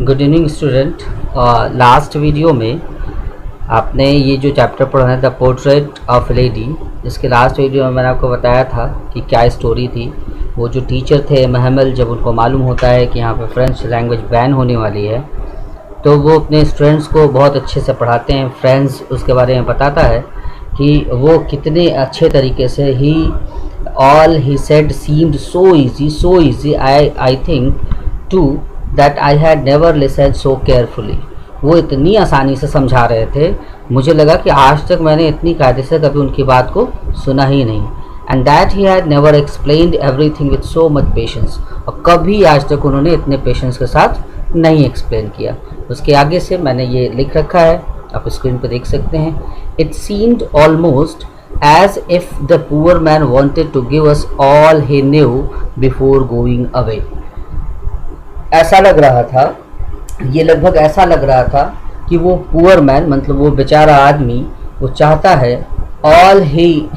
Good evening student. Last video में आपने ये जो चैप्टर पढ़ा है द पोर्ट्रेट ऑफ लेडी, इसके लास्ट वीडियो में मैंने आपको बताया था कि क्या स्टोरी थी। वो जो टीचर थे महमल, जब उनको मालूम होता है कि यहाँ पे फ्रेंच लैंग्वेज बैन होने वाली है तो वो अपने स्टूडेंट्स को बहुत अच्छे से पढ़ाते हैं। फ्रेंड्स उसके बारे में बताता है कि वो कितने अच्छे तरीके से all he said seemed so easy I think too that I had never listen so carefully. वो इतनी आसानी से समझा रहे थे, मुझे लगा कि आज तक मैंने इतनी कायदे से कभी उनकी बात को सुना ही नहीं। And that he had never explained everything with so much patience, और कभी आज तक उन्होंने इतने पेशेंस के साथ नहीं एक्सप्लेन किया। उसके आगे से मैंने ये लिख रखा है, आप स्क्रीन पर देख सकते हैं। It seemed almost as if the poor man wanted to give us all he knew before going away. ऐसा लग रहा था, ये लगभग ऐसा लग रहा था कि वो पुअर मैन मतलब वो बेचारा आदमी वो चाहता है all he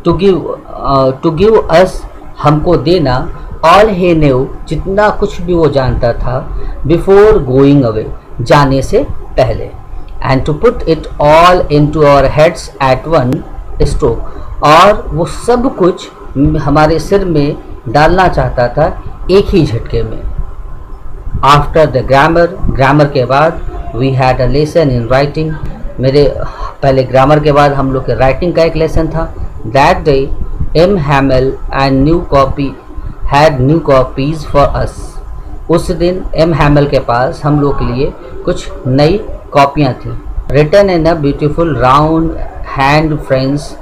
to give us, हमको देना, ऑल ही न्यू, जितना कुछ भी वो जानता था, बिफोर गोइंग अवे, जाने से पहले, and to put it all into our heads at one stroke, और वो सब कुछ हमारे सिर में डालना चाहता था एक ही झटके में। आफ्टर द ग्रामर के बाद we had a lesson in writing, मेरे पहले ग्रामर के बाद हम लोग के राइटिंग का एक लेसन था। That day M Hamel and new copies for us, उस दिन एम हैमल के पास हम लोग के लिए कुछ नई कॉपियाँ थी। Written in a beautiful round hand friends,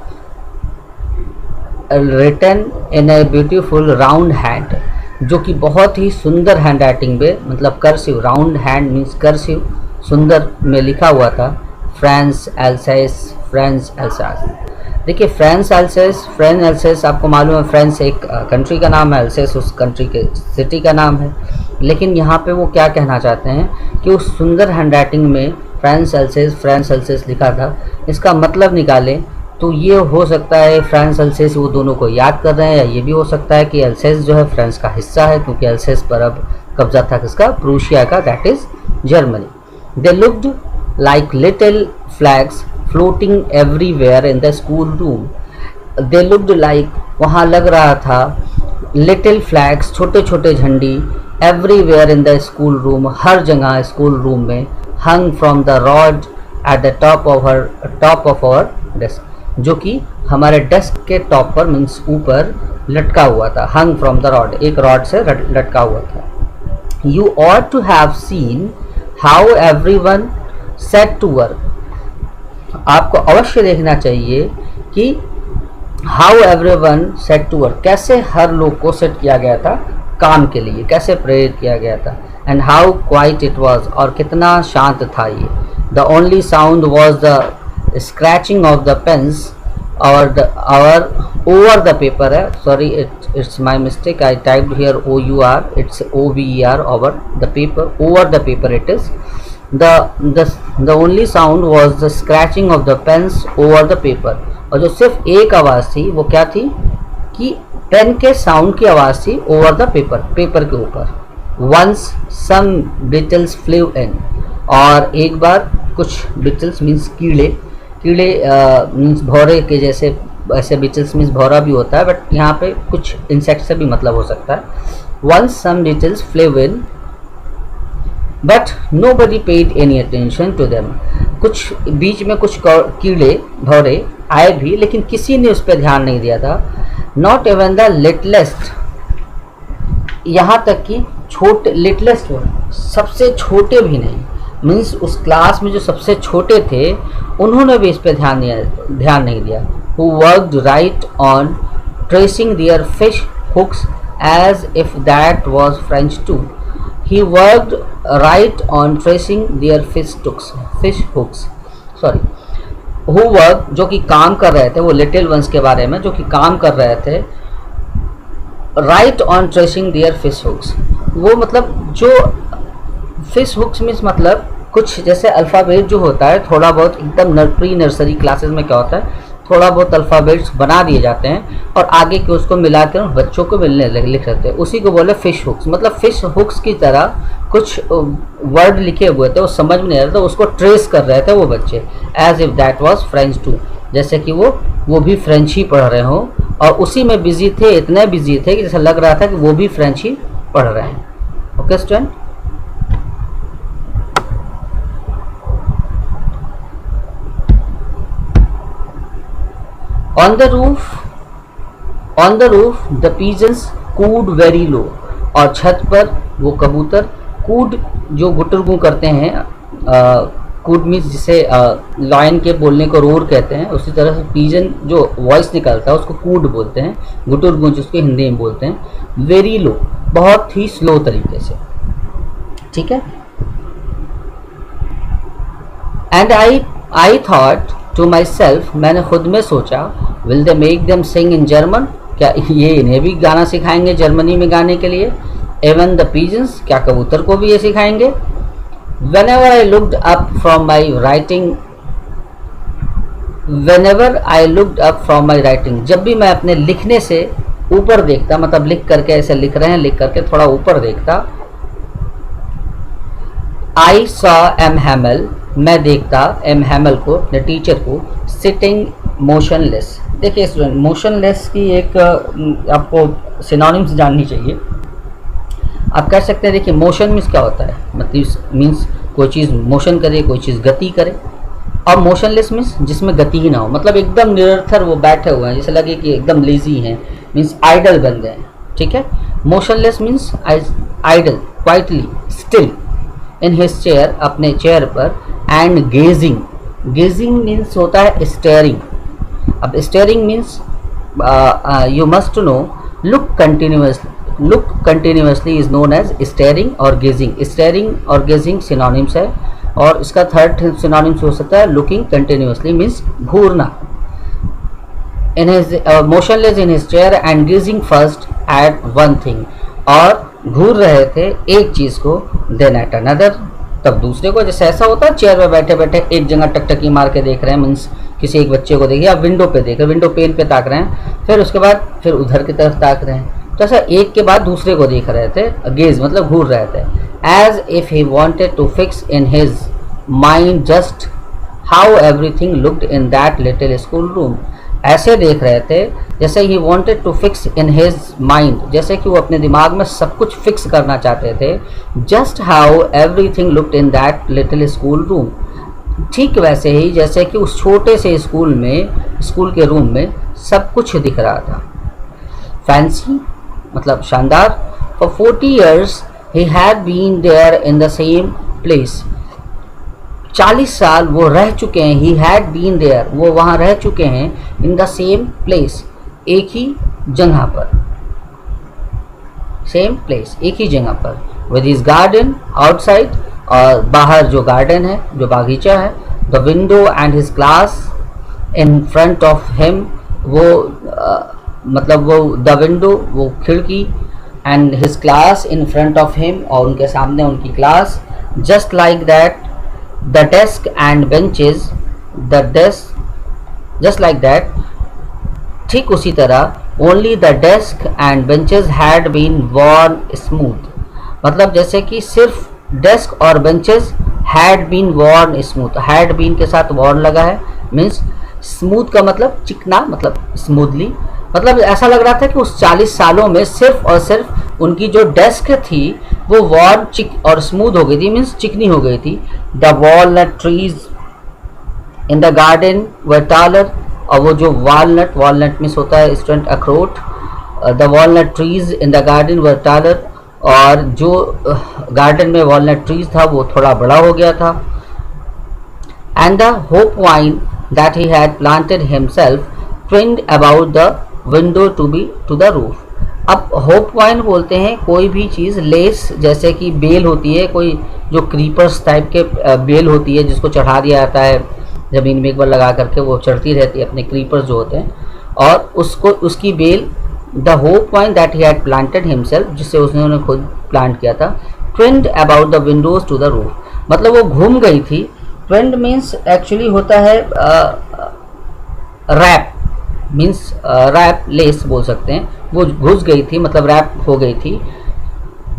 written in a beautiful round hand, जो कि बहुत ही सुंदर हैंड राइटिंग में, मतलब cursive, round hand means cursive, सुंदर में लिखा हुआ था फ्रांस एल्सास। देखिए फ्रांस एल्सास आपको मालूम है, फ्रांस एक कंट्री का नाम है, एल्सास उस कंट्री के सिटी का नाम है। लेकिन यहाँ पे वो क्या कहना चाहते हैं कि उस सुंदर हैंड राइटिंग में फ्रांस एल्सास लिखा था, इसका मतलब निकालें तो ये हो सकता है फ्रांस एल्सेस वो दोनों को याद कर रहे हैं, या ये भी हो सकता है कि एल्सेस जो है फ्रांस का हिस्सा है, क्योंकि एल्सेस पर अब कब्जा था किसका, प्रूशिया का, that is Germany. They looked like little flags floating everywhere in the school room. They looked like, वहाँ लग रहा था, लिटिल फ्लैग्स, छोटे छोटे झंडी, everywhere in the school room, हर जगह स्कूल रूम में, hung from the rod at the top of our desk, जो कि हमारे डेस्क के टॉप पर मीन्स ऊपर लटका हुआ था। हंग फ्रॉम द रॉड, एक रॉड से लटका हुआ था। You ought to have seen how everyone set to work, आपको अवश्य देखना चाहिए कि how everyone set to work, कैसे हर लोग को सेट किया गया था काम के लिए, कैसे प्रेरित किया गया था। And how quite it was, और कितना शांत था ये। The only sound was the scratching of the pens over the paper है, sorry it's my mistake, I typed here OUR, it's OVER, over the paper it is. The only sound was the scratching of the pens over the paper, और जो सिर्फ एक आवाज़ थी वो क्या थी कि पेन के साउंड की आवाज़ थी over the पेपर के ऊपर। Once some beetles flew in, और एक बार कुछ beetles मीन्स कीड़े मीन्स भौरे के जैसे, ऐसे बीटल्स मीन्स भौरा भी होता है, बट यहाँ पे कुछ इंसेक्ट से भी मतलब हो सकता है। Once some beetles flew in, but nobody paid any attention to them, कुछ बीच में कुछ कीड़े भौरे आए भी, लेकिन किसी ने उस पर ध्यान नहीं दिया था। Not even the littlest, यहाँ तक कि छोटे, लिटलेस्ट सबसे छोटे भी नहीं, मीन्स उस क्लास में जो सबसे छोटे थे उन्होंने भी इस पर ध्यान नहीं दिया। Who worked right on tracing their fish hooks as if that was French too. He worked right on tracing their fish hooks. Sorry. Who worked, जो कि काम कर रहे थे, वो लिटिल वंस के बारे में, जो कि काम कर रहे थे, right on tracing their fish hooks, वो मतलब जो फिश हुक्स मीन्स मतलब कुछ जैसे अल्फ़ाबेट जो होता है, थोड़ा बहुत एकदम प्री नर्सरी क्लासेस में क्या होता है, थोड़ा बहुत अल्फ़ाबेट्स बना दिए जाते हैं और आगे के उसको मिला कर बच्चों को मिलने लिख लेते हैं, उसी को बोले फिश हुक्स। मतलब फिश हुक्स की तरह कुछ वर्ड लिखे हुए थे, वो समझ में नहीं आ रहा था, उसको ट्रेस कर रहे थे वो बच्चे, as if that was French too, जैसे कि वो भी फ्रेंच ही पढ़ रहे हों, और उसी में बिजी थे, इतने बिजी थे कि जैसा लग रहा था कि वो भी फ्रेंच ही पढ़ रहे हैं। Okay student, on the roof the pigeons could very low, और छत पर वो कबूतर कूड, जो गुटरगू करते हैं, कूड मीन्स जिसे लायन के बोलने को रोर कहते हैं, उसी तरह से पीजन जो वॉइस निकलता है उसको कूड बोलते हैं, गुटरगू जिसको हिंदी में बोलते हैं, वेरी लो, बहुत ही स्लो तरीके से, ठीक है। And I thought to myself, मैंने खुद में सोचा, will they make them sing in German, क्या ये इन्हें भी गाना सिखाएंगे जर्मनी में गाने के लिए, एवन द पिजन्स, क्या कबूतर को भी ये सिखाएंगे। Whenever I looked up from my writing, जब भी मैं अपने लिखने से ऊपर देखता, मतलब लिख करके ऐसे लिख रहे हैं, लिख करके थोड़ा ऊपर देखता, I saw M. Hamel, मैं देखता M. Hamel को, अपने टीचर को, sitting motionless। देखिए स्टूडेंट, मोशनलेस की एक आपको सिनोनिम्स जाननी चाहिए। आप कह सकते हैं, देखिए मोशन मीन्स क्या होता है, मतलब मीन्स कोई चीज़ मोशन करे, कोई चीज़ गति करे, और मोशनलेस मीन्स जिसमें गति ही ना हो, मतलब एकदम निरर्थर वो बैठे हुए हैं, जैसे लगे कि एकदम लेजी हैं, मीन्स आइडल बन गए, ठीक है। Motionless means idle, quietly still in his chair, अपने चेयर पर, एंड गेजिंग, गेजिंग मीन्स होता है स्टेयरिंग। अब staring means you must know look continuously, look continuously is known as staring और गेजिंग। स्टेयरिंग और गेजिंग सिनोनिम्स है, और इसका थर्ड सिनोनिम्स हो सकता है लुकिंग कंटिन्यूअसली मीन्स घूरना। In his motionless in his chair and gazing first at one thing, और घूर रहे थे एक चीज़ को, देन एट अनदर, तब दूसरे को। जैसे ऐसा होता है चेयर पे बैठे बैठे एक जगह टकटकी मार के देख रहे हैं, मीन्स किसी एक बच्चे को देखिए, आप विंडो पे देख रहे हैं, विंडो पेन पे ताक रहे हैं, फिर उसके बाद फिर उधर की तरफ ताक रहे हैं, तो ऐसा एक के बाद दूसरे को देख रहे थे, गेज मतलब घूर रहे थे। As if he wanted to fix in his mind just how everything looked in that little school room, ऐसे देख रहे थे जैसे he wanted to fix in his mind, जैसे कि वो अपने दिमाग में सब कुछ फिक्स करना चाहते थे, just how everything looked in that little school room, ठीक वैसे ही जैसे कि उस छोटे से स्कूल में, स्कूल के रूम में सब कुछ दिख रहा था। फैंसी मतलब शानदार। For 40 years he had been there in the same place, 40 साल वो रह चुके हैं, he had been there, वो वहाँ रह चुके हैं, in the same place, एक ही जगह पर, same place, एक ही जगह पर, with his garden outside, और बाहर जो गार्डन है, जो बागीचा है, the window and his class in front of him, वो मतलब वो द विंडो वो खिड़की, and his class in front of him, और उनके सामने उनकी class, just like that the desk and benches, the desk just like that, ठीक उसी तरह only the desk and benches had been worn smooth, मतलब जैसे कि सिर्फ डेस्क और benches had been worn smooth, had been के साथ वॉर्न लगा है, मीन्स स्मूथ का मतलब चिकना, मतलब स्मूथली, मतलब ऐसा लग रहा था कि उस 40 सालों में सिर्फ और सिर्फ उनकी जो डेस्क थी वो वॉर्म चिक और स्मूथ हो गई थी, मीन्स चिकनी हो गई थी। The walnut trees in the garden were taller, और वो जो वॉलनट, वॉलनट मीन्स होता है स्टूडेंट अखरोट, the walnut trees in the garden were taller, और जो गार्डन में वॉलनट ट्रीज था वो थोड़ा बड़ा हो गया था। And the hope vine that he had planted himself twined about the window to be to the roof. अब होप वाइन बोलते हैं कोई भी चीज़, लेस जैसे कि बेल होती है, कोई जो क्रीपर्स टाइप के बेल होती है जिसको चढ़ा दिया जाता है ज़मीन में एक बार लगा करके, वो चढ़ती रहती है अपने क्रीपर्स जो होते हैं, और उसको उसकी बेल, the hope vine that he had planted himself, जिससे उसने खुद प्लांट किया था, twined about the windows to the roof, मतलब वो घूम गई थी। ट्विन्ड मीन्स एक्चुअली होता है रैप, मीन्स रैप लेस बोल सकते हैं, वो घुस गई थी मतलब रैप हो गई थी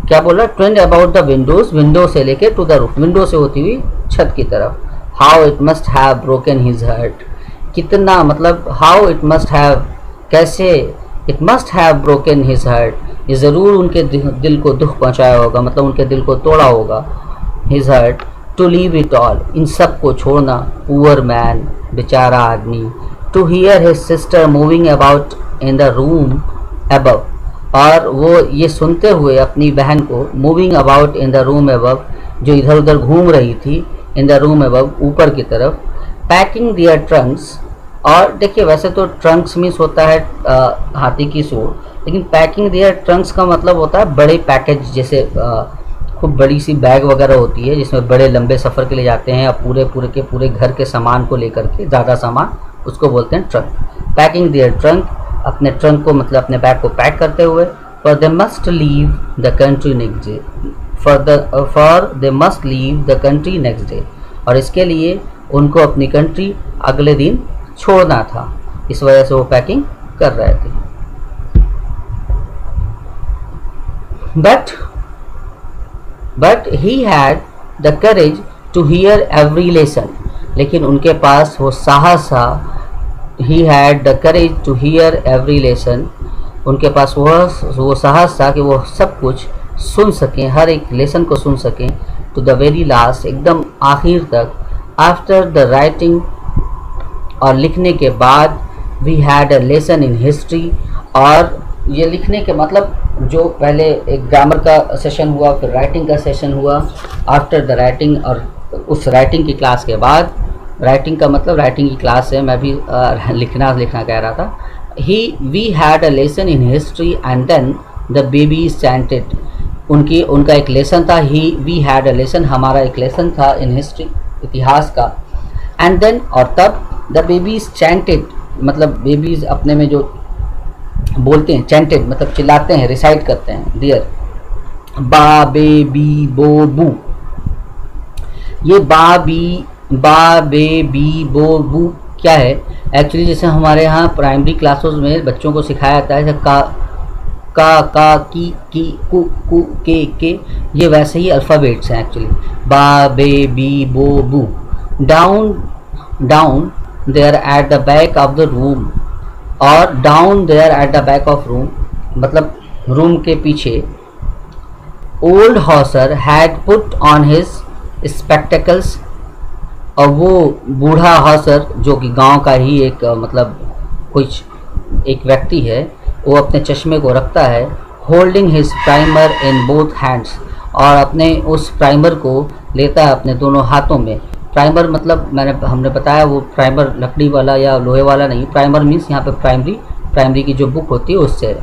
क्या बोल रहा है, trend about the Windows, window से लेके टू द रूफ, विंडो से होती हुई छत की तरफ। How it must have broken his heart, कितना मतलब हाउ इट मस्ट हैव, कैसे, it must have broken his heart, ये ज़रूर उनके दिल को दुख पहुंचाया होगा, मतलब उनके दिल को तोड़ा होगा। His heart to leave it all, इन सब को छोड़ना, पुअर मैन, बेचारा आदमी। To hear his sister moving about in the room above, और वो ये सुनते हुए अपनी बहन को, moving about in the room above, जो इधर उधर घूम रही थी, इन द रूम अबव, ऊपर की तरफ। पैकिंग दियर ट्रंक्स, और देखिए वैसे तो ट्रंक्स मीन्स होता है हाथी की सूंड, लेकिन पैकिंग दियर ट्रंक्स का मतलब होता है बड़े पैकेज, जैसे खूब बड़ी सी बैग वगैरह होती है जिसमें बड़े लंबे सफ़र के लिए जाते हैं, अब पूरे घर के सामान को लेकर के, ज़्यादा सामान, उसको बोलते हैं ट्रंक। पैकिंग दियर ट्रंक, अपने ट्रंक को मतलब अपने बैग को पैक करते हुए। For they must leave the country next day, for they must leave the country next day, और इसके लिए उनको अपनी कंट्री अगले दिन छोड़ना था, इस वजह से वो पैकिंग कर रहे थे। But he had the courage to hear every lesson, लेकिन उनके पास वो साहस था। He had the courage to hear every lesson, उनके पास वो साहस था कि वो सब कुछ सुन सकें, हर एक लेसन को सुन सकें। टू द वेरी लास्ट, एकदम आखिर तक। आफ्टर द राइटिंग, और लिखने के बाद। We had a lesson in history, और ये लिखने के मतलब जो पहले एक ग्रामर का सेशन हुआ, फिर राइटिंग का सेशन हुआ। आफ्टर द राइटिंग, और उस राइटिंग की क्लास के बाद, राइटिंग का मतलब राइटिंग की क्लास है, मैं भी लिखना कह रहा था। We had a lesson in history and then the babies chanted, उनका एक लेसन था। वी हैड अ लेसन, हमारा एक लेसन था इन हिस्ट्री, इतिहास का। एंड देन, और तब द बेबीज चैंटेड, मतलब बेबीज अपने में जो बोलते हैं, चैंटेड मतलब चिल्लाते हैं, रिसाइट करते हैं। डियर बा बे बी बो बू, ये बा बे बी बो बू क्या है एक्चुअली, जैसे हमारे यहाँ प्राइमरी क्लासेस में बच्चों को सिखाया जाता है, जैसे का की कु के, ये वैसे ही अल्फ़ाबेट्स हैं एक्चुअली। बा बे बी बो बू। Down there at the back of the room, और down there at the back of room मतलब रूम के पीछे। Old Hauser had put on his spectacles, और वो बूढ़ा हॉसर जो कि गांव का ही एक मतलब कुछ एक व्यक्ति है, वो अपने चश्मे को रखता है। Holding his primer in both hands, और अपने उस प्राइमर को लेता है अपने दोनों हाथों में। प्राइमर मतलब हमने बताया वो प्राइमर लकड़ी वाला या लोहे वाला नहीं, प्राइमर मीन्स यहाँ पे प्राइमरी की जो बुक होती है उससे।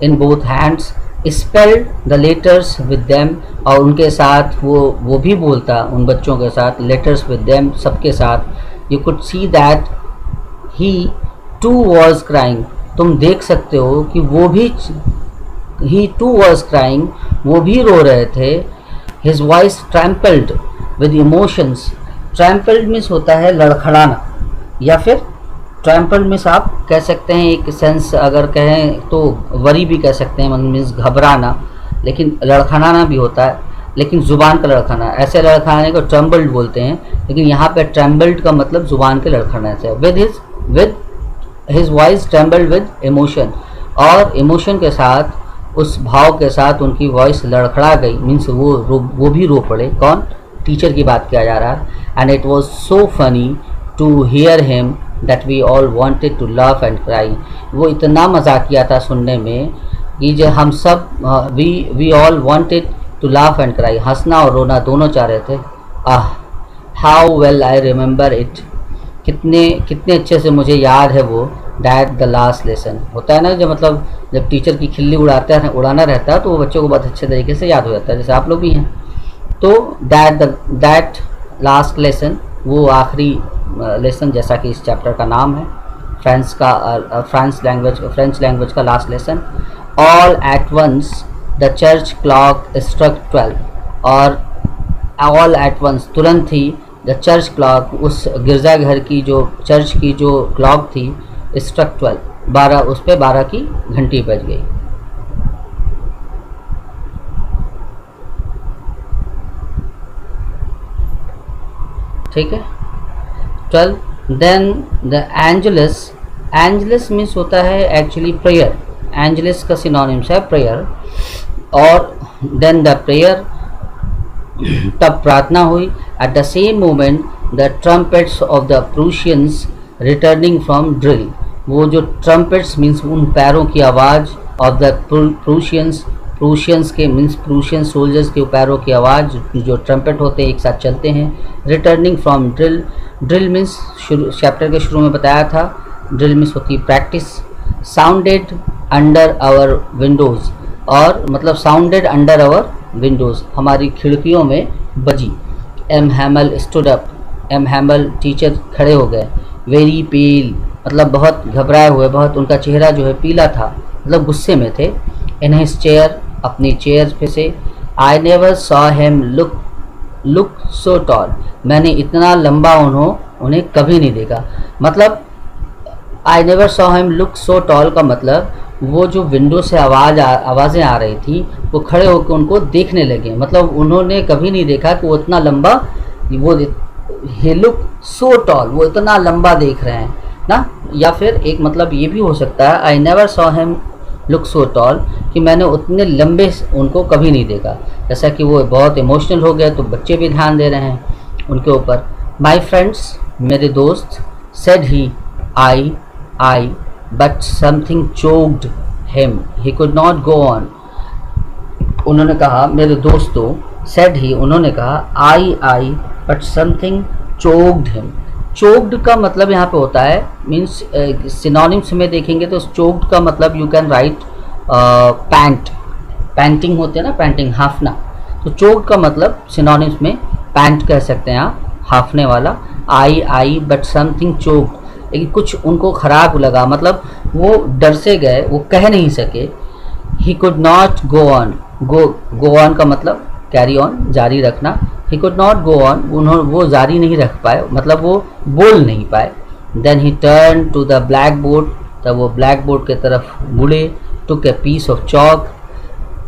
In both hands, spelled the letters with them, और उनके साथ वो भी बोलता उन बच्चों के साथ, लेटर्स विद देम, सबके साथ। You could see that he too was crying, तुम देख सकते हो कि वो भी, ही टू वॉज क्राइंग, वो भी रो रहे थे। His voice trampled with emotions, trampled means होता है लड़खड़ाना, या फिर ट्रैम्पल्ड मीन्स आप कह सकते हैं एक सेंस अगर कहें तो वरी भी कह सकते हैं, मीन्स घबराना, लेकिन लड़खड़ाना भी होता है, लेकिन ज़ुबान का लड़खड़ाना, ऐसे लड़खड़ाने को ट्रम्बल्ड बोलते हैं, लेकिन यहाँ पे ट्रम्बल्ड का मतलब ज़ुबान के लड़खड़ाने से। With his voice trembled with emotion, और इमोशन के साथ, उस भाव के साथ उनकी वॉइस लड़खड़ा गई, मीन्स वो भी रो पड़े। कौन? टीचर की बात किया जा रहा है। And it was so funny to hear him that we all wanted to laugh and cry, वो इतना मजाकिया था सुनने में कि जो हम सब we all wanted to laugh and cry, हंसना और रोना दोनों चाह रहे थे। How well I remember it, कितने अच्छे से मुझे याद है वो। दैट द लास्ट लेसन, होता है ना जब मतलब जब टीचर की खिल्ली उड़ाना रहता है तो वो बच्चों को बहुत अच्छे तरीके से याद हो जाता है, जैसे आप लोग भी हैं। तो दैट लास्ट लेसन, वो आखिरी लेसन, जैसा कि इस चैप्टर का नाम है, फ्रेंच लैंग्वेज का last lesson. All at once the church clock struck 12, और ऑल एट वंस तुरंत ही द चर्च क्लॉक, उस गिरजाघर की जो चर्च की जो क्लॉक थी, स्ट्रक 12, 12, उस पर 12 की घंटी बज गई। ठीक है। 12 then the Angelus, Angelus means होता है एक्चुअली प्रेयर, एंजलस का सिनोनिम्स है प्रेयर। और देन द प्रेयर, तब प्रार्थना हुई। At the same moment the trumpets of the Prussians returning from drill, वो जो ट्रम्पेट्स मीन्स उन पैरों की आवाज़, ऑफ द प्रूशियंस, प्रूशियंस के मीन्स प्रूशियन सोल्जर्स के पैरों की आवाज़, जो ट्रम्पेट होते हैं एक साथ चलते हैं। Returning from drill, drill means शुरू चैप्टर के शुरू में बताया था, ड्रिल मीन्स होती है practice. Sounded under our windows, और मतलब साउंडेड अंडर आवर विंडोज़, हमारी खिड़कियों में बजी। M Hamel stood up, M Hamel teacher खड़े हो गए। वेरी पेल, मतलब बहुत घबराए हुए, बहुत उनका चेहरा जो है पीला था, मतलब गुस्से में थे। इन हिज चेयर, अपनी चेयर पे से। I never saw him look so tall, मैंने इतना लंबा उन्हें कभी नहीं देखा। मतलब I never saw him look so tall का मतलब वो जो विंडो से आवाज़ें आ रही थी, वो खड़े होकर उनको देखने लगे, मतलब उन्होंने कभी नहीं देखा कि वो इतना लंबा, वो he look so tall, वो इतना लंबा देख रहे हैं ना। या फिर एक मतलब ये भी हो सकता है I never saw him look so tall, कि मैंने उतने लंबे उनको कभी नहीं देखा। जैसा कि वो बहुत इमोशनल हो गए तो बच्चे भी ध्यान दे रहे हैं उनके ऊपर। माई फ्रेंड्स, मेरे दोस्त। Said he, I but something choked him, he could not go on, उन्होंने कहा मेरे दोस्तों। सेड ही, उन्होंने कहा। I but something choked him, choked का मतलब यहाँ पे होता है मीन्स सिनोनिम्स में देखेंगे तो चोक्ड का मतलब you can write pant, painting होते हैं ना, पैंटिंग हाफना, तो चोक्ड का मतलब सिनोनिम्स में पैंट कह सकते हैं आप, हाफने वाला। आई बट समथिंग चोक्ड, लेकिन कुछ उनको खराब लगा, मतलब वो डर से गए, वो कह नहीं सके। ही could not go on, go on का मतलब कैरी ऑन, जारी रखना। ही कुड नॉट गो ऑन, वो जारी नहीं रख पाए, मतलब वो बोल नहीं पाए। Then he turn to the black board, तब वो ब्लैक बोर्ड की तरफ मुड़े। Took a piece of chalk,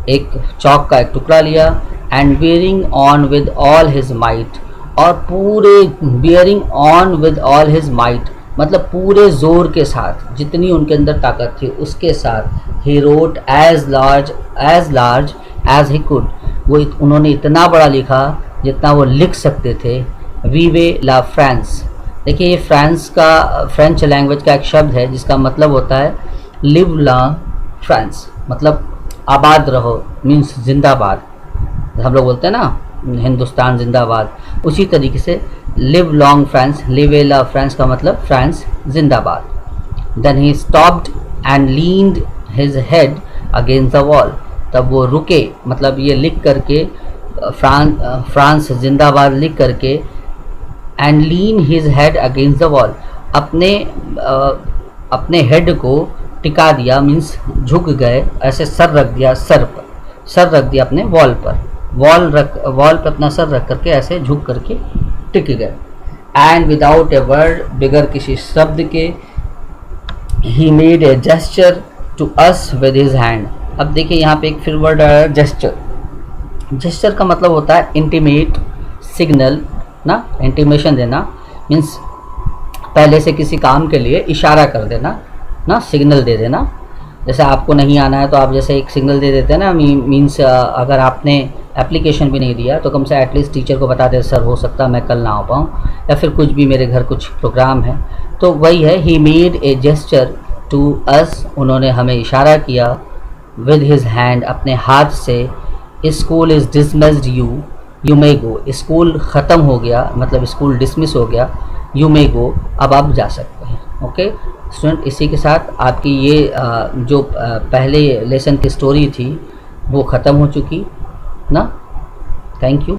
एक चॉक का एक टुकड़ा लिया। And bearing on with all his might, और पूरे bearing on with all his might मतलब पूरे जोर के साथ, जितनी उनके अंदर ताकत थी उसके साथ। He wrote as large as he could, वो उन्होंने इतना बड़ा लिखा जितना वो लिख सकते थे। वीवे ला फ्रांस, देखिए ये फ्रांस का, फ्रेंच लैंग्वेज का एक शब्द है जिसका मतलब होता है लिव लॉन्ग फ्रांस, मतलब आबाद रहो, मीन्स जिंदाबाद, हम लोग बोलते हैं ना हिंदुस्तान जिंदाबाद, उसी तरीके से live long France, live la France का मतलब फ्रांस जिंदाबाद। Then he stopped and leaned his head against the wall, तब वो रुके, मतलब ये लिख करके फ्रांस जिंदाबाद लिख करके। And lean his head against the wall, अपने हेड को टिका दिया, मीन्स झुक गए, ऐसे सर रख दिया, सर रख दिया अपने वॉल पर, वॉल पर अपना सर रख करके ऐसे झुक करके टिक गए। एंड विदाउट ए वर्ड, बगैर किसी शब्द के, he made a gesture to us with his hand. अब देखिए यहाँ पे एक फिर वर्ड आया जेस्चर, जेस्चर का मतलब होता है इंटीमेट, सिग्नल ना, इंटीमेशन देना, मीन्स पहले से किसी काम के लिए इशारा कर देना ना, सिग्नल दे देना। जैसे आपको नहीं आना है तो आप जैसे एक सिग्नल दे देते हैं ना, मीन्स अगर आपने एप्लीकेशन भी नहीं दिया तो कम से एटलीस्ट टीचर को बता दे सर हो सकता है मैं कल ना आ पाऊँ, या फिर कुछ भी मेरे घर कुछ प्रोग्राम है, तो वही है he made a gesture to us, उन्होंने हमें इशारा किया, विद हिज हैंड, अपने हाथ से। School is dismissed, you may go, school ख़त्म हो गया, मतलब स्कूल डिसमिस हो गया, यू मे गो, अब आप जा सकते हैं। ओके स्टूडेंट, इसी के साथ आपकी ये जो पहले लेसन की स्टोरी थी वो ख़त्म हो चुकी ना। Thank you.